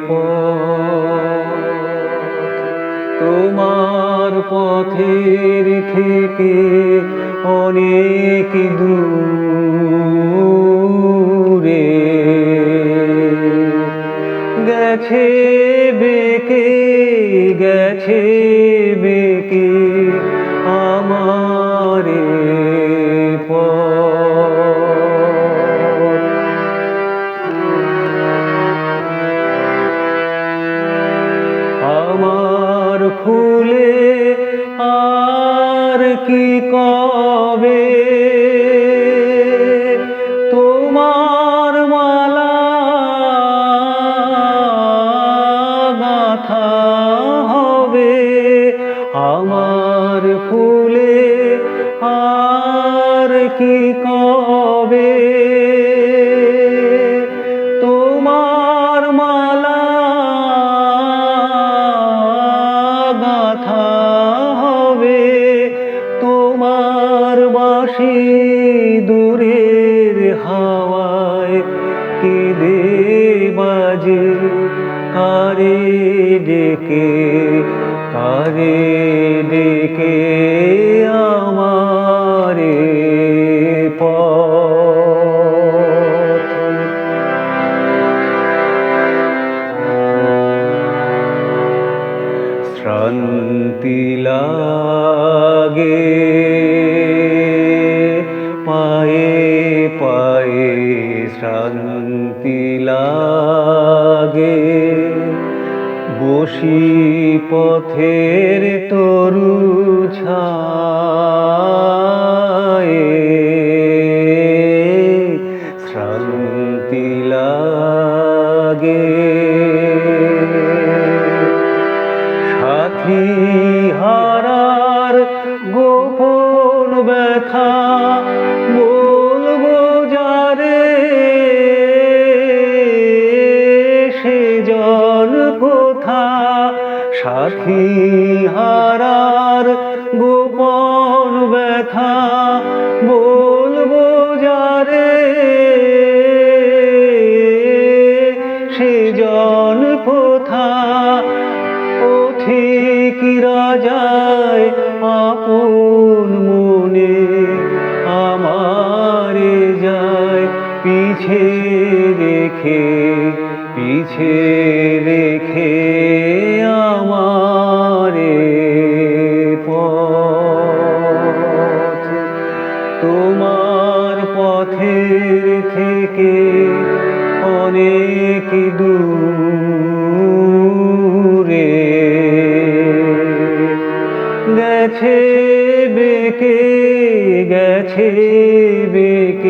পথ তোমার পথের থেকে অনেক দূরে গেছে বেঁকে গেছে বেঁকে আমার পথ আমার ফুলে আর কি কবে তোমার মালা গাঁথা হবে আমার ফুলে আর কি কবে তোমার মালা গাঁথা হবে তোমার বাঁশি দূরের হাওয়ায় কেঁদে বাজে কারে ডেকে আমার পথ শ্রান্তি লাগে পায়ে পায়ে শ্রান্তি লাগে বসি পথের তরু ছায়ে শ্রান্তি লাগে সাথী হারার গোপন ব্যথা বলবো যারে সে জন কোথা সাথী হারার গোপন ব্যথা বলবো যারে সে জন কোথা পথিক রাজায় আপন মনে আমারে যায় পিছে রেখে আমারে পথ তোমার পথের থেকে অনেক দূরে গেছে বেঁকে